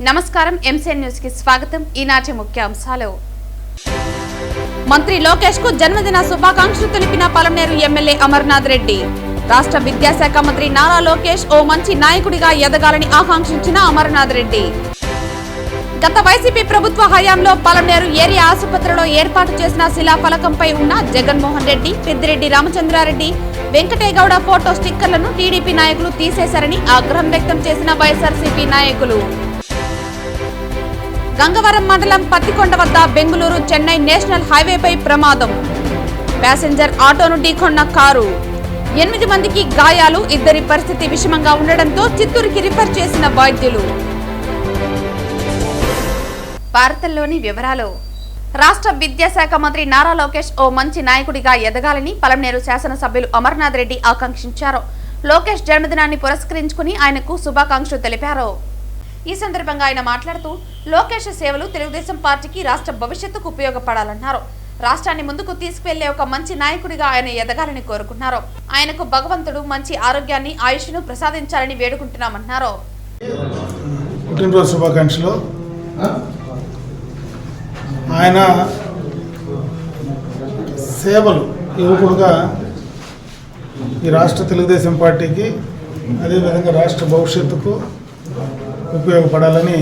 నమస్కారం MCN news కి స్వాగతం. ఈనాటి ముఖ్యాంశాలు. మంత్రి లోకేష్ కు జన్మదిన శుభాకాంక్షలు తెలిపిన పలమనేరు ఎమ్మెల్యే అమర్నాథ్ రెడ్డి. రాష్ట్ర విద్యాశాఖ మంత్రి నారా లోకేష్ ఓ మంచి నాయకుడిగా ఎదగాలని ఆకాంక్షించిన అమర్నాథ్ రెడ్డి. గత వైసీపీ ప్రభుత్వ హయాంలో పలమనేరు ఏరియా ఆసుపత్రిలో ఏర్పాటు చేసిన శిలాఫలకంపై ఉన్న జగన్మోహన్ రెడ్డి, పెద్దిరెడ్డి రామచంద్రారెడ్డి, వెంకటేగౌడ ఫోటో స్టిక్కర్లను టీడీపీ నాయకులు తీసేశారని ఆగ్రహం వ్యక్తం చేసిన వైఎస్ఆర్సీపీ నాయకులు. గంగవరం మండలం పత్తికొండ వద్ద బెంగళూరు చెన్నై నేషనల్ హైవేపై ప్రమాదం. ప్యాసింజర్ ఆటోను ఢీకొన్న కారు. 8 మందికి గాయాలు. ఇద్దరి పరిస్థితి విషమంగా ఉండడంతో చిత్తూరుకి రిఫర్ చేసిన వైద్యులు. వార్తల్లోని వివరాలు. రాష్ట్ర విద్యాశాఖ మంత్రి నారా లోకేష్ ఓ మంచి నాయకుడిగా ఎదగాలని పలమనేరు శాసనసభ్యులు అమర్నాథ్ రెడ్డి ఆకాంక్షించారు. లోకేష్ జన్మదినాన్ని పురస్కరించుకుని ఆయనకు శుభాకాంక్షలు తెలిపారు. ఈ సందర్భంగా ఆయన మాట్లాడుతూ లోకేష్ సేవలు తెలుగుదేశం పార్టీకి రాష్ట్ర భవిష్యత్తుకు ఉపయోగపడాలన్నారు. రాష్ట్రాన్ని ముందుకు తీసుకువెళ్లే ఒక మంచి నాయకుడిగా ఆయన ఎదగాలని కోరుకున్నారు. ఆయనకు భగవంతుడు మంచి ఆరోగ్యాన్ని, ఆయుష్ను ప్రసాదించాలని వేడుకుంటున్నామన్నారు. పుట్టినరోజు శుభాకాంక్షలు. ఆయన సేవలు యువకుడుగా ఈ రాష్ట్ర తెలుగుదేశం పార్టీకి, అదేవిధంగా రాష్ట్ర భవిష్యత్తుకు ఉపయోగపడాలని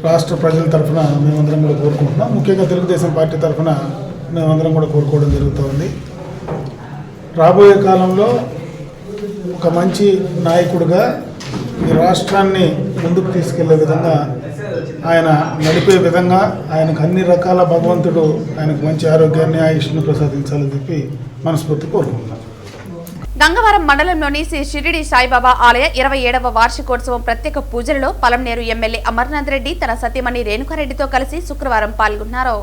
రాష్ట్ర ప్రజల తరఫున మేమందరం కూడా కోరుకుంటున్నాం. ముఖ్యంగా తెలుగుదేశం పార్టీ తరఫున మేమందరం కూడా కోరుకోవడం జరుగుతుంది. రాబోయే కాలంలో ఒక మంచి నాయకుడిగా ఈ రాష్ట్రాన్ని ముందుకు తీసుకెళ్లే విధంగా, ఆయన నడిపే విధంగా ఆయనకు అన్ని రకాల భగవంతుడు ఆయనకు మంచి ఆరోగ్యాన్ని, ఆయుష్ను ప్రసాదించాలని చెప్పి మనస్ఫూర్తి కోరుకుంటున్నాం. గంగవరం మండలంలోని శ్రీ షిరిడి సాయిబాబా ఆలయ 27వ వార్షికోత్సవం ప్రత్యేక పూజలలో పలమనేరు ఎమ్మెల్యే అమర్నాథ్ రెడ్డి తన సతీమణి రేణుకారెడ్డితో కలిసి శుక్రవారం పాల్గొన్నారు.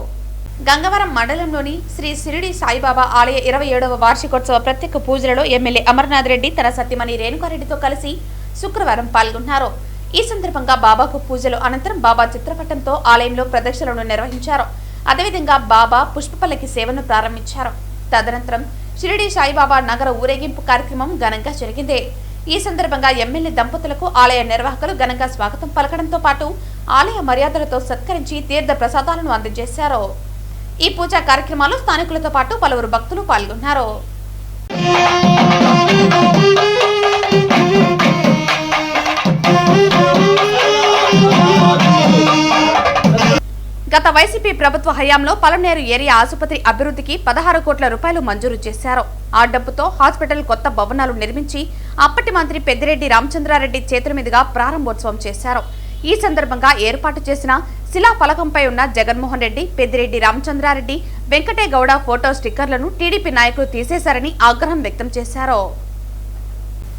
గంగవరం మండలంలోని శ్రీ షిరిడి సాయిబాబా ఆలయ 27వ వార్షికోత్సవ ప్రత్యేక పూజలలో ఎమ్మెల్యే అమర్నాథ్ రెడ్డి తన సతీమణి రేణుకారెడ్డితో కలిసి శుక్రవారం పాల్గొన్నారు. ఈ సందర్భంగా బాబాకు పూజలు అనంతరం బాబా చిత్రపటంతో ఆలయంలో ప్రదక్షిణలను నిర్వహించారు. అదేవిధంగా బాబా పుష్పపల్లకి సేవను ప్రారంభించారు. తదనంతరం షిరిడి సాయిబాబా నగర ఊరేగింపు కార్యక్రమం ఘనంగా జరిగింది. ఈ సందర్భంగా ఎమ్మెల్యే దంపతులకు ఆలయ నిర్వాహకులు ఘనంగా స్వాగతం పలకడంతో పాటు ఆలయ మర్యాదలతో సత్కరించి తీర్థ ప్రసాదాలను అందజేశారు. ఈ పూజా కార్యక్రమాల్లో స్థానికులతో పాటు పలువురు భక్తులు పాల్గొన్నారు. గత వైసీపీ ప్రభుత్వ హయాంలో పలమనేరు ఏరియా ఆసుపత్రి అభివృద్ధికి 16 కోట్ల రూపాయలు మంజూరు చేశారు. ఆ డబ్బుతో హాస్పిటల్ కొత్త భవనాలు నిర్మించి అప్పటి మంత్రి పెద్దిరెడ్డి రామచంద్రారెడ్డి చేతుల మీదుగా ప్రారంభోత్సవం చేశారు. ఈ సందర్భంగా ఏర్పాటు చేసిన శిలా ఫలకంపై ఉన్న జగన్మోహన్ రెడ్డి, పెద్దిరెడ్డి రామచంద్రారెడ్డి, వెంకటేగౌడ ఫోటో స్టిక్కర్లను టీడీపీ నాయకులు తీసేశారని ఆగ్రహం వ్యక్తం చేశారు.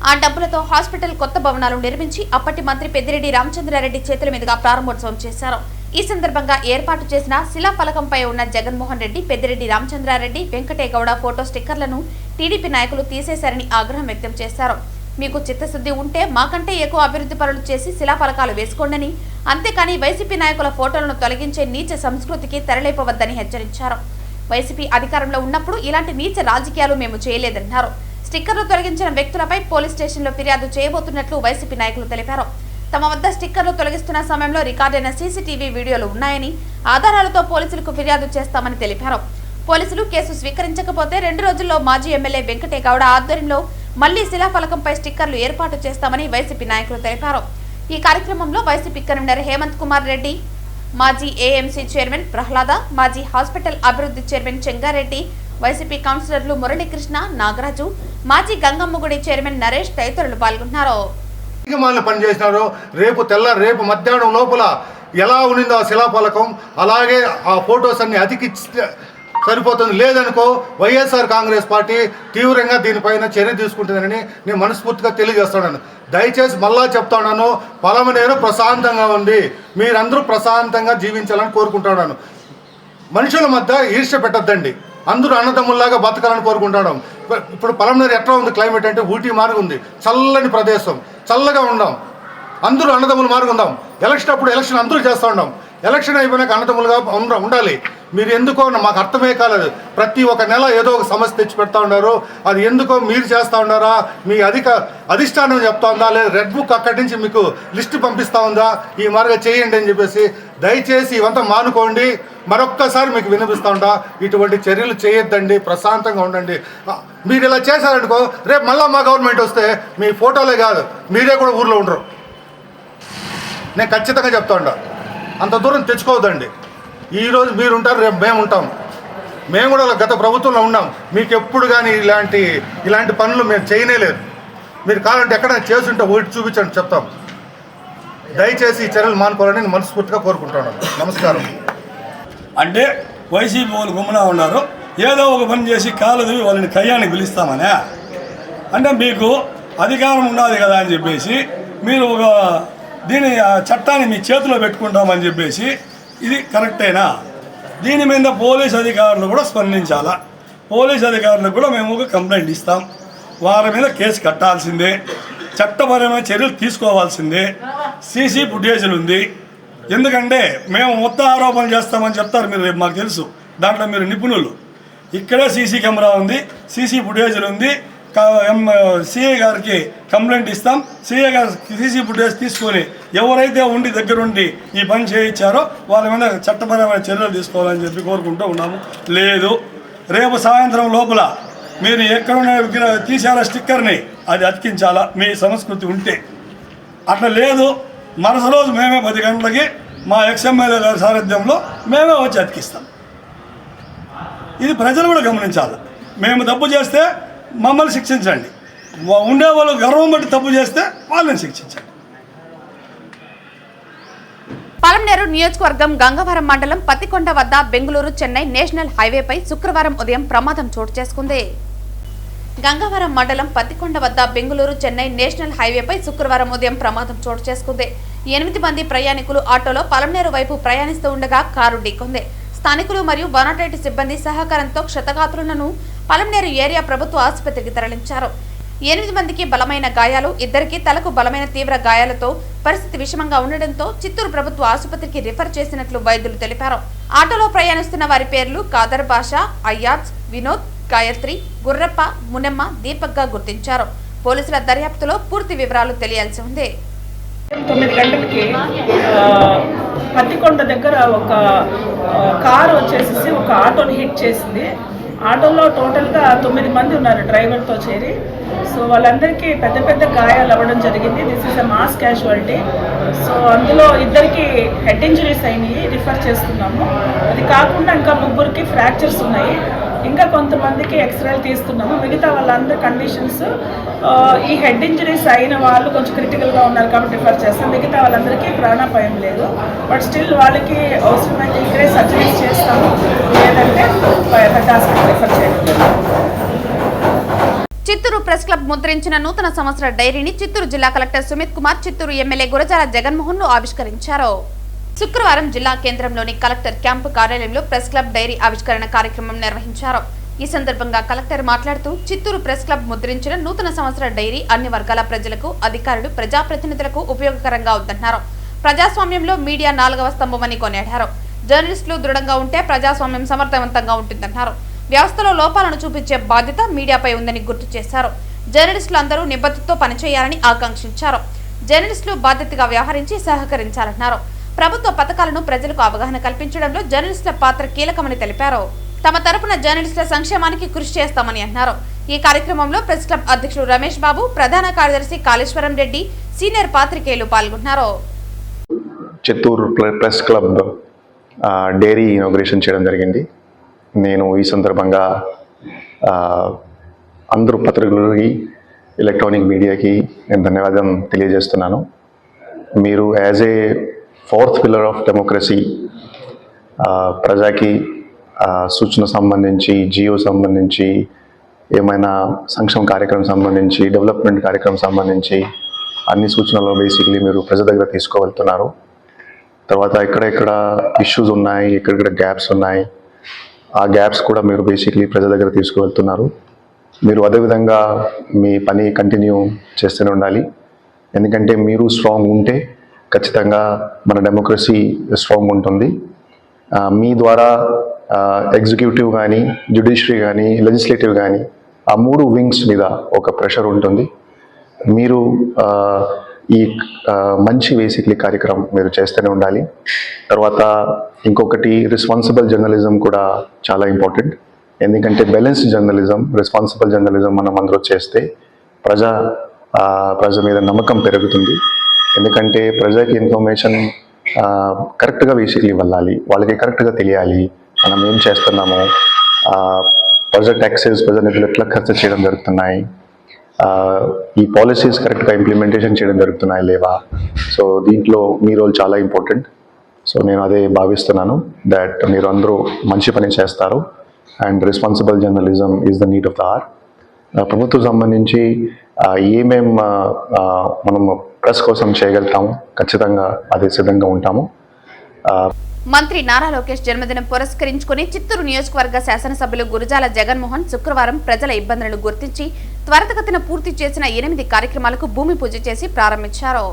ఆ డబ్బులతో హాస్పిటల్ కొత్త భవనాలు నిర్మించి అప్పటి మంత్రి పెద్దిరెడ్డి రామచంద్రారెడ్డి చేతుల మీదుగా ప్రారంభోత్సవం చేశారు. ఈ సందర్భంగా ఏర్పాటు చేసిన శిలా ఫలకంపై ఉన్న జగన్మోహన్ రెడ్డి, పెద్దిరెడ్డి రామచంద్రారెడ్డి, వెంకటేగౌడ ఫోటో స్టిక్కర్లను టీడీపీ నాయకులు తీసేశారని ఆగ్రహం వ్యక్తం చేశారు. మీకు చిత్తశుద్ధి ఉంటే మాకంటే ఎక్కువ అభివృద్ధి పనులు చేసి శిలా ఫలకాలు వేసుకోండని, అంతేకాని వైసీపీ నాయకుల ఫోటోలను తొలగించే నీచ సంస్కృతికి తెరలేపవద్దని హెచ్చరించారు. వైసీపీ అధికారంలో ఉన్నప్పుడు ఇలాంటి నీచ రాజకీయాలు మేము చేయలేదన్నారు. స్టిక్కర్లు తొలగించిన వ్యక్తులపై పోలీస్ స్టేషన్లో ఫిర్యాదు చేయబోతున్నట్లు వైసీపీ నాయకులు తెలిపారు. తమ వద్ద స్టిక్కర్లు తొలగిస్తున్న సమయంలో రికార్డైన సీసీటీవీ వీడియోలు ఉన్నాయని, ఆధారాలతో పోలీసులకు ఫిర్యాదు చేస్తామని తెలిపారు. పోలీసులు కేసు స్వీకరించకపోతే 2 రోజుల్లో మాజీ ఎమ్మెల్యే వెంకటేగౌడ ఆధ్వర్యంలో మళ్లీ శిలాఫలకంపై స్టిక్కర్లు ఏర్పాటు చేస్తామని వైసీపీ నాయకులు తెలిపారు. ఈ కార్యక్రమంలో వైసీపీ కన్వీనర్ హేమంత్ కుమార్ రెడ్డి, మాజీ ఏఎంసీ చైర్మన్ ప్రహ్లాద, మాజీ హాస్పిటల్ అభివృద్ధి చైర్మన్ చెంగారెడ్డి, వైసీపీ కౌన్సిలర్లు మురళీకృష్ణ, నాగరాజు, మాజీ గంగమ్మగుడి చైర్మన్ నరేష్ తదితరులు పాల్గొన్నారు. పనిచేసినారు. రేపు మధ్యాహ్నం లోపల ఎలా ఉండిందో ఆ శిలాఫలకం అలాగే ఆ ఫొటోస్ అన్ని అతికిస్తే సరిపోతుంది. లేదనుకో వైఎస్ఆర్ కాంగ్రెస్ పార్టీ తీవ్రంగా దీనిపైన చర్య తీసుకుంటుందని నేను మనస్ఫూర్తిగా తెలియజేస్తున్నాను. దయచేసి మళ్ళా చెప్తున్నాను, పలమనేరు ప్రశాంతంగా ఉంది, మీరందరూ ప్రశాంతంగా జీవించాలని కోరుకుంటున్నాను. మనుషుల మధ్య ఈర్ష్య పెట్టద్దండి. అందరూ అన్నదమ్ముల్లాగా బతకాలని కోరుకుంటాం. ఇప్పుడు పలమనేరు ఎట్లా ఉంది క్లైమేట్ అంటే ఊటీ మార్గం ఉంది, చల్లని ప్రదేశం, చల్లగా ఉందాం, అందరూ అన్నదమ్ములు మార్గం ఉందాం. ఎలక్షన్ అప్పుడు ఎలక్షన్ అందరూ చేస్తూ ఉన్నాం. ఎలక్షన్ అయిపోయినాక అన్నదమ్ములుగా ఉండాలి. మీరు ఎందుకో మాకు అర్థమే కాలేదు. ప్రతి ఒక్క నెల ఏదో ఒక సమస్య తెచ్చి పెడతా ఉన్నారు. అది ఎందుకో మీరు చేస్తూ ఉన్నారా, మీ అధిష్టానం చెప్తా ఉందా, లేదా రెడ్ బుక్ అక్కడి నుంచి మీకు లిస్టు పంపిస్తూ ఉందా, ఈ మార్గం చేయండి అని చెప్పేసి దయచేసి ఇవంతా మానుకోండి. మరొక్కసారి మీకు వినిపిస్తూ ఉంటా, ఇటువంటి చర్యలు చేయొద్దండి, ప్రశాంతంగా ఉండండి. మీరు ఇలా చేశారనుకో రేపు మళ్ళీ మా గవర్నమెంట్ వస్తే మీ ఫోటోలే కాదు మీరే కూడా ఊర్లో ఉండరు. నేను ఖచ్చితంగా చెప్తా ఉంటా, అంత దూరం తెచ్చుకోవద్దండి. ఈరోజు మీరు ఉంటారు, రేపు మేము ఉంటాం. మేము కూడా గత ప్రభుత్వంలో ఉన్నాం. మీకు ఎప్పుడు కానీ ఇలాంటి పనులు మేము చేయనేలేదు. మీరు కావాలంటే ఎక్కడైనా చేసుంటే ఒకటి చూపించండి, చెప్తాం. దయచేసి ఈ చర్యలు మానుకోవాలని నేను మనస్ఫూర్తిగా కోరుకుంటున్నాను. నమస్కారం. అంటే వైసీపీ వాళ్ళు గుమ్మనా ఉన్నారు, ఏదో ఒక పని చేసి కాలది వాళ్ళని కయ్యానికి పిలుస్తామనే. అంటే మీకు అధికారం ఉన్నది కదా అని చెప్పేసి మీరు ఒక దీని చట్టాన్ని మీ చేతిలో పెట్టుకుంటామని చెప్పేసి ఇది కరెక్టేనా? దీని మీద పోలీస్ అధికారులు కూడా స్పందించాలా. పోలీస్ అధికారులకు కూడా మేము ఒక కంప్లైంట్ ఇస్తాం. వారి మీద కేసు కట్టాల్సిందే, చట్టపరమైన చర్యలు తీసుకోవాల్సిందే. సీసీ ఫుటేజీలు ఉంది. ఎందుకంటే మేము మొత్తం ఆరోపణలు చేస్తామని చెప్తారు మీరు, రేపు మాకు తెలుసు, దాంట్లో మీరు నిపుణులు. ఇక్కడే సీసీ కెమెరా ఉంది, సీసీ ఫుటేజీలు ఉంది. సిఐ గారికి కంప్లైంట్ ఇస్తాం. సిఐ గారు సీసీ ఫుటేజ్ తీసుకొని ఎవరైతే ఉండి దగ్గరుండి ఈ పని చేయించారో వాళ్ళ మీద చట్టపరమైన చర్యలు తీసుకోవాలని చెప్పి కోరుకుంటూ ఉన్నాము. లేదు, రేపు సాయంత్రం లోపల మీరు ఎక్కడ తీసారా స్టిక్కర్ని అది అతికించాలా మీ సంస్కృతి ఉంటే. అట్లా లేదు, మరుస రోజు మేమే 10 గంటలకి మా ఎక్స్ఎమ్మెల్యే గారి సారథ్యంలో మేమే వచ్చి అతికిస్తాం. ఇది ప్రజలు కూడా గమనించాలి. మేము తప్పు చేస్తే మమ్మల్ని శిక్షించండి, ఉండేవాళ్ళు గర్వం బట్టి తప్పు చేస్తే వాళ్ళని శిక్షించండి. పలమనేరు నియోజకవర్గం గంగవరం మండలం పత్తికొండ వద్ద బెంగళూరు చెన్నై నేషనల్ హైవేపై శుక్రవారం ఉదయం ప్రమాదం చోటు చేసుకుంది. గంగవరం మండలం పత్తికొండ వద్ద బెంగళూరు చెన్నై నేషనల్ హైవేపై శుక్రవారం ఉదయం ప్రమాదం చోటు చేసుకుంది. 8 మంది ప్రయాణికులు ఆటోలో పలమనేరు వైపు ప్రయాణిస్తూ ఉండగా కారు ఢీకొంది. స్థానికులు మరియు 108 సిబ్బంది సహకారంతో క్షతగాత్రులను పలమనేరు ఏరియా ప్రభుత్వ ఆసుపత్రికి తరలించారు. 8 మందికి బలమైన గాయాలు, 2కి తలకు బలమైన తీవ్ర గాయాలతో పరిస్థితి విషమంగా ఉండడంతో చిత్తూరు ప్రభుత్వ ఆసుపత్రికి రిఫర్ చేసినట్లు వైద్యులు తెలిపారు. ఆటోలో ప్రయాణిస్తున్న వారి పేర్లు కాదర్ బాషా, అయ్యాజ్, వినోద్, గాయత్రి, గుర్రప్ప, మునెమ్మ, దీపక్ గా గుర్తించారు. పోలీసుల దర్యాప్తులో పూర్తి వివరాలు తెలియాల్సి ఉంది. 9 గంటలకి పత్తికొండ దగ్గర ఒక కారు వచ్చేసి ఒక ఆటోని హిట్ చేసింది. ఆటోలో టోటల్గా 9 మంది ఉన్నారు డ్రైవర్తో చేరి. సో వాళ్ళందరికీ పెద్ద పెద్ద గాయాలు అవ్వడం జరిగింది. This is a mass casualty. So అందులో 2కి హెడ్ ఇంజరీస్ అయినాయి, రిఫర్ చేస్తున్నాము. అది కాకుండా ఇంకా 3కి ఫ్రాక్చర్స్ ఉన్నాయి. ఇంకా కొంతమందికి ఎక్స్రేలు తీస్తున్నాము. మిగతా వాళ్ళందరి కండిషన్స్, ఈ హెడ్ ఇంజరీస్ అయిన వాళ్ళు కొంచెం క్రిటికల్గా ఉన్నారు కాబట్టి రిఫర్ చేస్తాం. మిగతా వాళ్ళందరికీ ప్రాణాపాయం లేదు. బట్ స్టిల్ వాళ్ళకి అవసరమైతే ఇక్కడే సర్జరీస్ చేస్తాము, లేదంటే పెద్ద హాస్పిటల్ రిఫర్ చేయడం. చిత్తూరు ప్రెస్ క్లబ్ ముద్రించిన నూతన సంవత్సర డైరీని చిత్తూరు జిల్లా కలెక్టర్ సుమిత్ కుమార్, చిత్తూరు ఎమ్మెల్యే గురజాల జగన్మోహన్ ను ఆవిష్కరించారు. శుక్రవారం జిల్లా కేంద్రంలోని కలెక్టర్ క్యాంపు కార్యాలయంలో ప్రెస్ క్లబ్ డైరీ ఆవిష్కరణ కార్యక్రమం నిర్వహించారు. ఈ సందర్భంగా కలెక్టర్ మాట్లాడుతూ చిత్తూరు ప్రెస్ క్లబ్ ముద్రించిన నూతన సంవత్సర డైరీ అన్ని వర్గాల ప్రజలకు, అధికారులు, ప్రజాప్రతినిధులకు ఉపయోగకరంగా ఉందన్నారు. ప్రజాస్వామ్యంలో మీడియా 4వ స్తంభమని కొనియాడారు. జర్నలిస్టులు దృఢంగా ఉంటే ప్రజాస్వామ్యం సమర్థవంతంగా ఉంటుందన్నారు. వ్యవస్థలో లోపాలను చూపించే బాధ్యత మీడియాపై ఉందని గుర్తు చేశారు. జర్నలిస్టులు అందరూ నిబద్ధతతో పనిచేయాలని ఆకాంక్షించారు. జర్నలిస్టులు బాధ్యతగా వ్యవహరించి సహకరించాలన్నారు. ప్రభుత్వ పథకాలను ప్రజలకు అవగాహన కల్పించడంలో జర్నలిస్టుల పాత్ర కీలకమని తెలిపారు. తమ తరపున జర్నలిస్టుల సంక్షేమానికి కృషి చేస్తామని అన్నారు. ఈ కార్యక్రమంలో ప్రెస్ క్లబ్ అధ్యక్షుడు రమేష్ బాబు, ప్రధాన కార్యదర్శి కాళేశ్వరం రెడ్డి, సీనియర్ పాత్రికేయులు పాల్గొన్నారు. Chittoor press club diary inauguration చేయడం జరిగింది. నేను ఈ సందర్భంగా అందరూ పత్రికలకి, ఎలక్ట్రానిక్ మీడియాకి నేను ధన్యవాదం తెలియజేస్తున్నాను. మీరు as a 4th pillar of democracy ప్రజాకి సూచన సంబంధించి, జియో సంబంధించి, ఏమైనా సంక్షేమ కార్యక్రమం సంబంధించి, డెవలప్మెంట్ కార్యక్రమం సంబంధించి అన్ని సూచనలు బేసిక్లీ మీరు ప్రజల దగ్గర తీసుకువెళ్తున్నారు. తర్వాత ఎక్కడెక్కడ ఇష్యూస్ ఉన్నాయి, ఎక్కడెక్కడ గ్యాప్స్ ఉన్నాయి, ఆ గ్యాప్స్ కూడా మీరు బేసిక్లీ ప్రజల దగ్గర తీసుకువెళ్తున్నారు. మీరు అదేవిధంగా మీ పని కంటిన్యూ చేస్తూనే ఉండాలి. ఎందుకంటే మీరు స్ట్రాంగ్ ఉంటే ఖచ్చితంగా మన డెమోక్రసీ స్ట్రాంగ్ ఉంటుంది. మీ ద్వారా ఎగ్జిక్యూటివ్ కానీ, జ్యుడిషియరీ కానీ, లెజిస్లేటివ్ కానీ, ఆ 3 వింగ్స్ మీద ఒక ప్రెషర్ ఉంటుంది. మీరు ఈ మంచి బేసిక్లీ కార్యక్రమం మీరు చేస్తూనే ఉండాలి. తర్వాత ఇంకొకటి రెస్పాన్సిబుల్ జర్నలిజం కూడా చాలా ఇంపార్టెంట్. ఎందుకంటే బ్యాలెన్స్డ్ జర్నలిజం, రెస్పాన్సిబుల్ జర్నలిజం మనం అందరూ చేస్తే ప్రజ మీద నమ్మకం పెరుగుతుంది. ఎందుకంటే ప్రజకి ఇన్ఫర్మేషన్ కరెక్ట్గా బేసిక్లీ వెళ్ళాలి, వాళ్ళకి కరెక్ట్గా తెలియాలి మనం ఏం చేస్తున్నాము, ప్రజ ట్యాక్సెస్, ప్రజ నిధులు ఎట్లా ఖర్చు చేయడం జరుగుతున్నాయి, ఈ పాలసీస్ కరెక్ట్గా ఇంప్లిమెంటేషన్ చేయడం జరుగుతున్నాయి లేవా. సో దీంట్లో మీ రోల్ చాలా ఇంపార్టెంట్. సో నేను అదే భావిస్తున్నాను దట్ మీరు అందరూ మంచి పని చేస్తారు and responsible journalism is the need of the hour. ప్రభుత్వం సంబంధించి ఏమేం మనము ప్రెస్ కోసం చేయగలుగుతాము, ఖచ్చితంగా అదే సిద్ధంగా ఉంటాము. మంత్రి నారా లోకేష్ జన్మదినం పురస్కరించుకుని చిత్తూరు నియోజకవర్గ శాసనసభ్యులు గురజాల జగన్మోహన్ శుక్రవారం ప్రజల ఇబ్బందులను గుర్తించి త్వరితగతిన పూర్తి చేసిన 8 కార్యక్రమాలకు భూమి పూజ చేసి ప్రారంభించారు.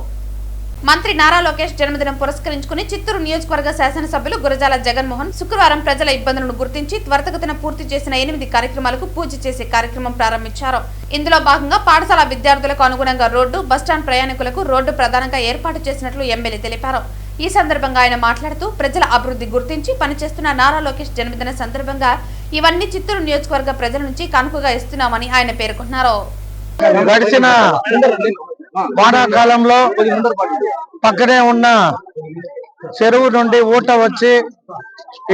మంత్రి నారా లోకేష్ జన్మదినం పురస్కరించుకుని చిత్తూరు నియోజకవర్గ శాసనసభ్యులు గురజాల జగన్మోహన్ శుక్రవారం ప్రజల ఇబ్బందులను గుర్తించి త్వరితగతిన పూర్తి చేసిన 8 కార్యక్రమాలకు పూజ చేసే కార్యక్రమం ప్రారంభించారు. ఇందులో భాగంగా పాఠశాల విద్యార్థులకు అనుగుణంగా రోడ్డు, బస్టాండ్ ప్రయాణికులకు రోడ్డు ప్రధానంగా ఏర్పాటు చేసినట్లు ఎమ్మెల్యే తెలిపారు. ఈ సందర్భంగా ఆయన మాట్లాడుతూ ప్రజల అభివృద్ధి గుర్తించి పనిచేస్తున్న నారా లోకేష్ జన్మదిన సందర్భంగా ఇవన్నీ చిత్తూరు నియోజకవర్గ ప్రజల నుంచి కానుకగా ఇస్తున్నామని ఆయన పేర్కొన్నారు. గడిచిన వానాకాలంలో పక్కనే ఉన్న చెరువు నుండి ఊట వచ్చి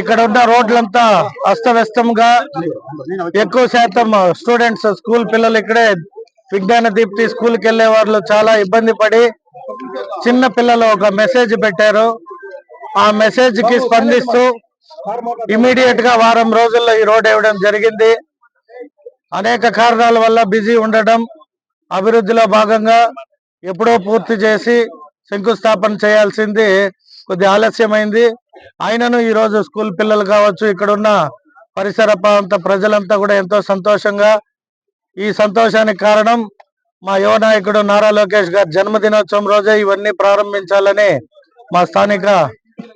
ఇక్కడ ఉన్న రోడ్లంతా అస్తవ్యస్తంగా, ఎక్కువ శాతం స్టూడెంట్స్, స్కూల్ పిల్లలు ఇక్కడే విజ్ఞాన దీప్తి స్కూల్కి వెళ్లే వాళ్ళు చాలా ఇబ్బంది పడి చిన్న పిల్లలు ఒక మెసేజ్ పెట్టారు. ఆ మెసేజ్ కి స్పందిస్తూ ఇమీడియట్ గా వారం రోజుల్లో ఈ రోడ్ వేయడం జరిగింది. అనేక కారణాల వల్ల బిజీ ఉండడం, అభివృద్ధిలో భాగంగా ఎప్పుడో పూర్తి చేసి శంకుస్థాపన చేయాల్సింది కొద్ది ఆలస్యమైంది. అయినను ఈ రోజు స్కూల్ పిల్లలు కావచ్చు, ఇక్కడున్న పరిసర ప్రాంత ప్రజలంతా కూడా ఎంతో సంతోషంగా, ఈ సంతోషానికి కారణం మా యువ నాయకుడు నారా లోకేష్ గారి జన్మదినోత్సవం రోజే ఇవన్నీ ప్రారంభించాలని మా స్థానిక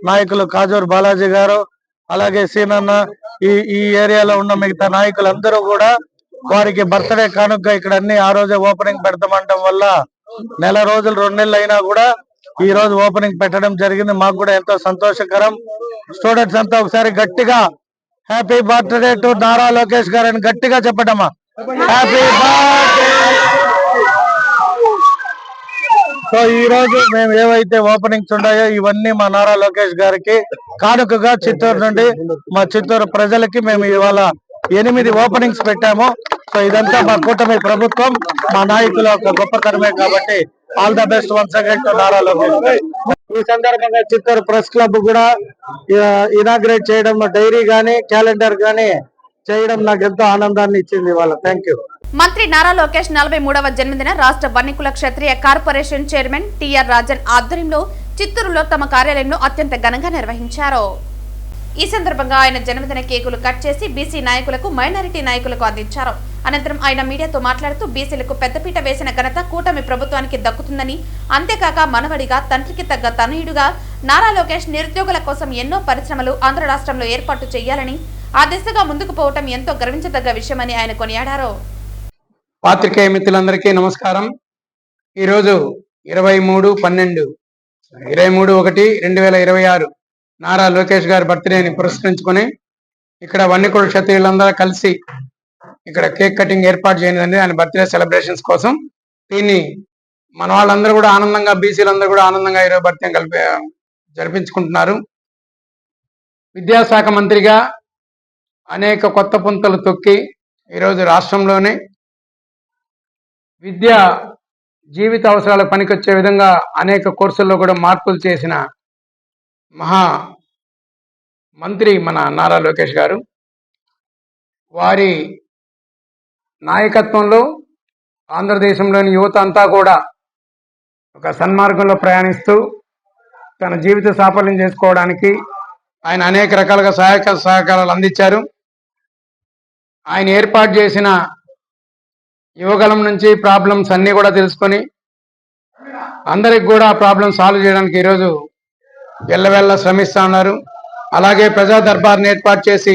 నాయకులు కాజూరు బాలాజీ గారు, అలాగే సీనన్న, ఈ ఏరియాలో ఉన్న మిగతా నాయకులందరూ కూడా వారికి బర్త్డే కానుక ఇక్కడ అన్ని ఆ రోజే ఓపెనింగ్ పెడతామంటం వల్ల నెల రోజులు 2 నెలలు అయినా కూడా ఈ రోజు ఓపెనింగ్ పెట్టడం జరిగింది. మాకు కూడా ఎంతో సంతోషకరం. స్టూడెంట్స్ అంతా ఒకసారి గట్టిగా happy birthday to Nara Lokesh గారు అని గట్టిగా చెప్పడమా, హ్యాపీ బర్త్డే. సో ఈ రోజు మేము ఏవైతే ఓపెనింగ్స్ ఉన్నాయో ఇవన్నీ మా నారా లోకేష్ గారికి కానుకగా చిత్తూరు నుండి మా చిత్తూరు ప్రజలకి మేము ఇవాళ 8 ఓపెనింగ్స్ పెట్టాము. సో ఇదంతా మా కూటమి ప్రభుత్వం, మా నాయకుల ఒక గొప్పతనమే. కాబట్టి all the best once again to Nara Lokesh. ఈ సందర్భంగా చిత్తూరు ప్రెస్ క్లబ్ కూడా ఇనాగ్రేట్ చేయడం, డైరీ గానీ క్యాలెండర్ గానీ చేయడం నాకు ఎంతో ఆనందాన్ని ఇచ్చింది ఇవాళ. Thank you. మంత్రి నారా లోకేష్ 43వ జన్మదిన రాష్ట్ర వన్నికుల క్షత్రియ కార్పొరేషన్ చైర్మన్ టిఆర్ రాజన్ ఆధ్వర్యంలో చిత్తూరులో తమ కార్యాలయంలో అత్యంత ఘనంగా నిర్వహించారు. ఈ సందర్భంగా ఆయన జన్మదిన కేకులు కట్ చేసి బీసీ నాయకులకు, మైనారిటీ నాయకులకు అందించారు. అనంతరం ఆయన మీడియాతో మాట్లాడుతూ బీసీలకు పెద్దపీట వేసిన ఘనత కూటమి ప్రభుత్వానికి దక్కుతుందని, అంతేకాక మనవడిగా, తండ్రికి తగ్గ తనయుడుగా నారా లోకేష్ నిరుద్యోగుల కోసం ఎన్నో పరిశ్రమలు ఆంధ్ర రాష్ట్రంలో ఏర్పాటు చేయాలని, ఆ దిశగా ముందుకు పోవటం ఎంతో గర్వించదగ్గ విషయమని ఆయన కొనియాడారు. పాత్రికేయ మిత్రులందరికీ నమస్కారం. ఈరోజు 23/1/2026 నారా లోకేష్ గారి బర్త్డేని పురస్కరించుకొని ఇక్కడ వన్నికుల క్షత్రియులందరూ కలిసి ఇక్కడ కేక్ కటింగ్ ఏర్పాటు చేయనిదండి ఆయన బర్త్డే సెలబ్రేషన్స్ కోసం. దీన్ని మన వాళ్ళందరూ కూడా ఆనందంగా, బీసీలందరూ కూడా ఆనందంగా ఈరోజు బర్త్డే జరిపించుకుంటున్నారు. విద్యాశాఖ మంత్రిగా అనేక కొత్త పుంతలు తొక్కి ఈరోజు రాష్ట్రంలోనే విద్య జీవిత అవసరాలకు పనికొచ్చే విధంగా అనేక కోర్సుల్లో కూడా మార్పులు చేసిన మహా మంత్రి మన నారా లోకేష్ గారు. వారి నాయకత్వంలో ఆంధ్రదేశంలోని యువత అంతా కూడా ఒక సన్మార్గంలో ప్రయాణిస్తూ తన జీవిత సాఫల్యం చేసుకోవడానికి ఆయన అనేక రకాలుగా సహకారాలు అందించారు. ఆయన ఏర్పాటు చేసిన యువగలం నుంచి ప్రాబ్లమ్స్ అన్నీ కూడా తెలుసుకొని అందరికి కూడా ప్రాబ్లమ్ సాల్వ్ చేయడానికి ఈరోజు ఎల్లవెల్ల శ్రమిస్తూ ఉన్నారు. అలాగే ప్రజా దర్బార్ని ఏర్పాటు చేసి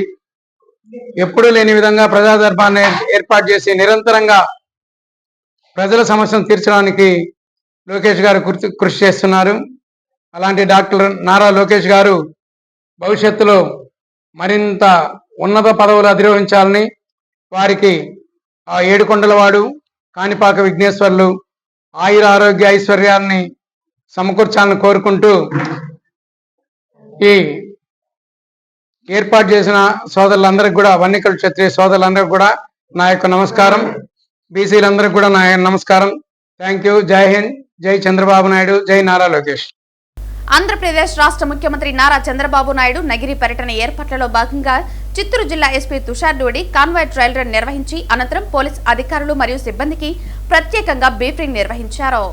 ఎప్పుడూ లేని విధంగా ప్రజా దర్బార్ని ఏర్పాటు చేసి నిరంతరంగా ప్రజల సమస్యను తీర్చడానికి లోకేష్ గారు కృషి చేస్తున్నారు. అలాంటి డాక్టర్ నారా లోకేష్ గారు భవిష్యత్తులో మరింత ఉన్నత పదవులు అధిరోహించాలని, వారికి ఆ ఏడుకొండలవాడు కాణిపాక విఘ్నేశ్వర్లు ఆయుర ఆరోగ్య ఐశ్వర్యాలని సమకూర్చాలని కోరుకుంటూ ఈ ఏర్పాటు చేసిన సోదరులందరికీ కూడా, వన్నికల క్షత్రియ సోదరులందరికీ కూడా నా యొక్క నమస్కారం. బీసీలందరికీ కూడా నా నమస్కారం. Thank you. జై హింద్. జై చంద్రబాబు నాయుడు. జై నారా లోకేష్. ఆంధ్రప్రదేశ్ రాష్ట్ర ముఖ్యమంత్రి నారా చంద్రబాబు నాయుడు నగిరి పర్యటన ఏర్పాట్లలో భాగంగా చిత్తూరు జిల్లా SP Tushar Dodi convoy trial run నిర్వహించి అనంతరం పోలీస్ అధికారులు మరియు సిబ్బందికి ప్రత్యేకంగా బ్రీఫింగ్ నిర్వహించారు.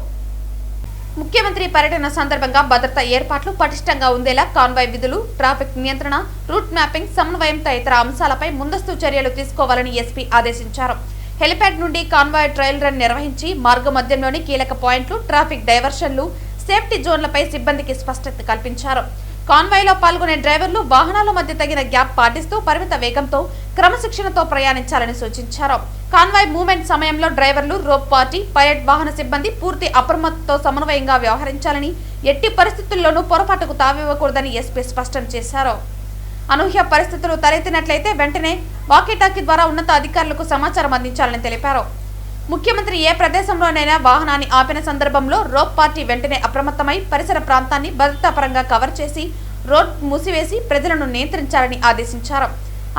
ముఖ్యమంత్రి పర్యటన సందర్భంగా భద్రతా ఏర్పాట్లు పటిష్టంగా ఉండేలా కాన్వాయ్ విధులు, ట్రాఫిక్ నియంత్రణ, రూట్ మ్యాపింగ్, సమన్వయం తదితర అంశాలపై ముందస్తు చర్యలు తీసుకోవాలని ఎస్పీ ఆదేశించారు. హెలిప్యాడ్ నుండి కాన్వాయ్ ట్రయల్ రన్ నిర్వహించి మార్గ మధ్యంలోని కీలక పాయింట్లు, ట్రాఫిక్ డైవర్షన్లు, సేఫ్టీ జోన్లపై సిబ్బందికి స్పష్టత కల్పించారు. కాన్వాయ్లో పాల్గొనే డ్రైవర్లు వాహనాల మధ్య తగిన గ్యాప్ పాటిస్తూ పరిమిత వేగంతో క్రమశిక్షణతో ప్రయాణించాలని సూచించారు. కాన్వాయ్ మూవ్మెంట్ సమయంలో డ్రైవర్లు, రోప్ పార్టీ, పైలట్ వాహన సిబ్బంది పూర్తి అప్రమత్తతో సమన్వయంగా వ్యవహరించాలని, ఎట్టి పరిస్థితుల్లోనూ పొరపాటుకు తావివ్వకూడదని ఎస్పీ స్పష్టం చేశారు. అనూహ్య పరిస్థితులు తలెత్తినట్లయితే వెంటనే వాకీటాకీ ద్వారా ఉన్నత అధికారులకు సమాచారం అందించాలని తెలిపారు. ముఖ్యమంత్రి ఏ ప్రదేశంలోనైనా వాహనాన్ని ఆపిన సందర్భంలో రోప్ పార్టీ వెంటనే అప్రమత్తమై పరిసర ప్రాంతాన్ని భద్రతాపరంగా కవర్ చేసి రోడ్ మూసివేసి ప్రజలను నియంత్రించాలని ఆదేశించారు.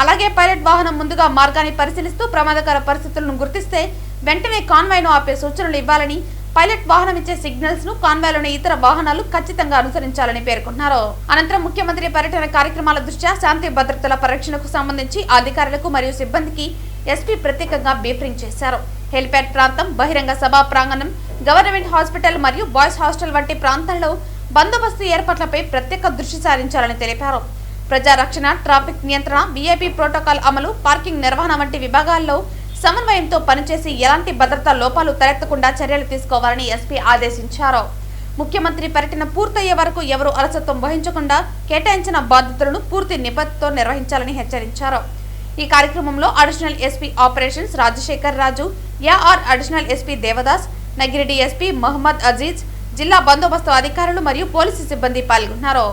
అలాగే పైలట్ వాహనం ముందుగా మార్గాన్ని పరిశీలిస్తూ ప్రమాదకర పరిస్థితులను గుర్తిస్తే వెంటనే కాన్వాయ్ను ఆపే సూచనలు ఇవ్వాలని, పైలట్ వాహనం ఇచ్చే సిగ్నల్స్ ను కాన్వాయ్లోని ఇతర వాహనాలు ఖచ్చితంగా అనుసరించాలని పేర్కొన్నారు. అనంతరం ముఖ్యమంత్రి పర్యటన కార్యక్రమాల దృష్ట్యా శాంతి భద్రతల పరిరక్షణకు సంబంధించి అధికారులకు మరియు సిబ్బందికి ఎస్పీ ప్రత్యేకంగా బ్రీఫింగ్ చేశారు. హెలిప్యాడ్ ప్రాంతం, బహిరంగ సభా ప్రాంగణం, గవర్నమెంట్ హాస్పిటల్ మరియు బాయ్స్ హాస్టల్ వంటి ప్రాంతాల్లో బందోబస్తు ఏర్పాట్లపై ప్రత్యేక దృష్టి సారించాలని తెలిపారు. ప్రజారక్షణ, ట్రాఫిక్ నియంత్రణ, వీఐపీ ప్రోటోకాల్ అమలు, పార్కింగ్ నిర్వహణ వంటి విభాగాల్లో సమన్వయంతో పనిచేసి ఎలాంటి భద్రతా లోపాలు తలెత్తకుండా చర్యలు తీసుకోవాలని ఎస్పీ ఆదేశించారు. ముఖ్యమంత్రి పర్యటన పూర్తయ్యే వరకు ఎవరూ అలసత్వం వహించకుండా కేటాయించిన బాధ్యతలను పూర్తి నిబద్ధతతో నిర్వహించాలని హెచ్చరించారు. ఈ కార్యక్రమంలో additional SP operations Rajasekhar Raju, AR additional SP Devadas, Nagari SP Mohammed Aziz, జిల్లా బందోబస్తు అధికారులు మరియు పోలీసు సిబ్బంది పాల్గొన్నారు.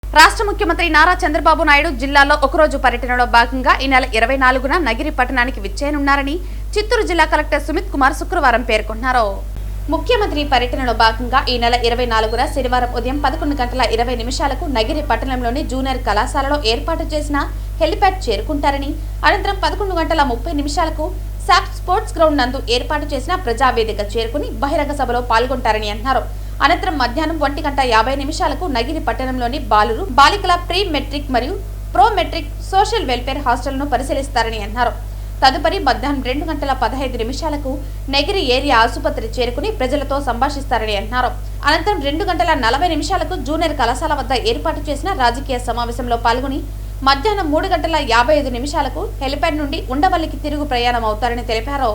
రాష్ట్ర ముఖ్యమంత్రి నారా చంద్రబాబు నాయుడు జిల్లాలో ఒకరోజు పర్యటనలో భాగంగా ఈ నెల 24న నగిరి పట్టణానికి విచ్చేయనున్నారని చిత్తూరు జిల్లా కలెక్టర్ సుమిత్ కుమార్ శుక్రవారం పేర్కొన్నారు. ముఖ్యమంత్రి పర్యటనలో భాగంగా ఈ నెల 24న శనివారం ఉదయం 11:20 నగిరి పట్టణంలోని జూనియర్ కళాశాలలో ఏర్పాటు చేసిన హెలిప్యాడ్ చేరుకుంటారని, అనంతరం 11:30 సాఫ్ స్పోర్ట్స్ గ్రౌండ్ నందు ఏర్పాటు చేసిన ప్రజావేదిక చేరుకుని బహిరంగ సభలో పాల్గొంటారని అన్నారు. అనంతరం మధ్యాహ్నం 1:50 నగిరి పట్టణంలోని బాలికల ప్రీ మెట్రిక్ మరియు ప్రో మెట్రిక్ సోషల్ వెల్ఫేర్ హాస్టల్ను పరిశీలిస్తారని అన్నారు. తదుపరి మధ్యాహ్నం 2:15 నగిరి ఏరియా ఆసుపత్రి చేరుకుని ప్రజలతో సంభాషిస్తారని అన్నారు. అనంతరం 2:40 జూనియర్ కళాశాల వద్ద ఏర్పాటు చేసిన రాజకీయ సమావేశంలో పాల్గొని మధ్యాహ్నం 3:55 హెలిప్యాడ్ నుండి ఉండవల్లికి తిరుగు ప్రయాణం అవుతారని తెలిపారు.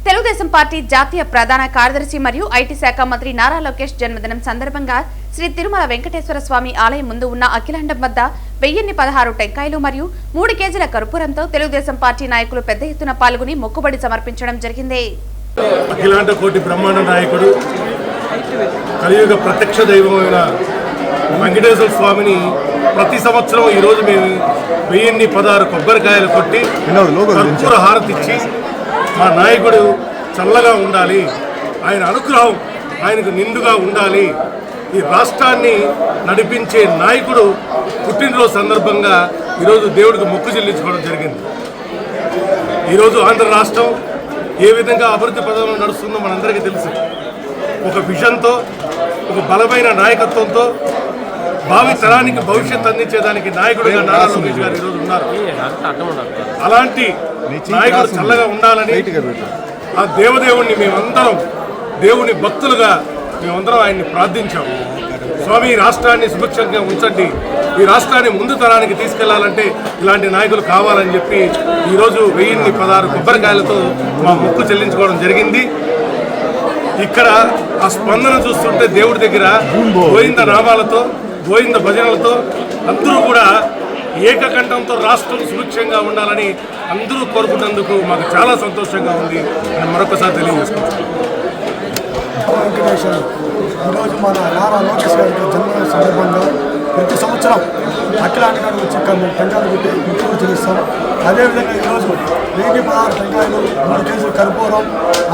తెలుగుదేశం పార్టీ జాతీయ ప్రధాన కార్యదర్శి మరియు ఐటీ శాఖ మంత్రి నారా లోకేష్ జన్మదినం సందర్భంగా శ్రీ తిరుమల వెంకటేశ్వర స్వామి ఆలయం ముందు ఉన్న అఖిలాండం వద్ద 1016 టెంకాయలు మరియు 3 కేజీల కర్పూరంతో తెలుగుదేశం పార్టీ నాయకులు పెద్ద ఎత్తున పాల్గొని మొక్కుబడి సమర్పించడం జరిగింది. అఖిలాండ కోటి బ్రహ్మాండ నాయకుడు, కలియుగ ప్రత్యక్ష దైవమైన వెంకటేశ్వర స్వామిని ప్రతి సంవత్సరం ఈరోజు మేము 1016 కొబ్బరికాయలు కొట్టి కర్పూర హారతిచ్చి మా నాయకుడు చల్లగా ఉండాలి, ఆయన అనుగ్రహం ఆయనకు నిండుగా ఉండాలి, ఈ రాష్ట్రాన్ని నడిపించే నాయకుడు పుట్టినరోజు సందర్భంగా ఈరోజు దేవుడికి మొక్కు చెల్లించుకోవడం జరిగింది. ఈరోజు ఆంధ్ర రాష్ట్రం ఏ విధంగా అభివృద్ధి పదంలో నడుస్తుందో మనందరికీ తెలుసు. ఒక విజన్తో, ఒక బలమైన నాయకత్వంతో భావి తరానికి భవిష్యత్తు అందించేదానికి నాయకుడిగా నారా లోకేష్ గారు ఈరోజు ఉన్నారు. అలాంటి నాయకుడు చల్లగా ఉండాలని ఆ దేవదేవుణ్ణి మేమందరం దేవుని భక్తులుగా మేమందరం ఆయన్ని ప్రార్థించాం. స్వామి ఈ రాష్ట్రాన్ని సుభిక్షంగా ఉంచండి, ఈ రాష్ట్రాన్ని ముందు తరానికి తీసుకెళ్లాలంటే ఇలాంటి నాయకులు కావాలని చెప్పి ఈరోజు 1016 కొబ్బరికాయలతో మా మొక్కు చెల్లించుకోవడం జరిగింది. ఇక్కడ ఆ స్పందన చూస్తుంటే దేవుడి దగ్గర గోవింద నామాలతో గోవింద భజనలతో అందరూ కూడా ఏకకంఠంతో రాష్ట్రం సుభిక్షంగా ఉండాలని అందరూ కోరుకున్నందుకు మాకు చాలా సంతోషంగా ఉంది అని మరొకసారి తెలియజేసుకుంటున్నాం. ఈరోజు మన నారా లోకేష్ గారి జన్మదిన సందర్భంగా ప్రతి సంవత్సరం అఖిలాంటి వచ్చి టెంకాయలు పెట్టి ఇంటికి చెల్లిస్తాం. అదేవిధంగా ఈరోజు 1016 టెంకాయలు 3 కేజీలు కర్పూరం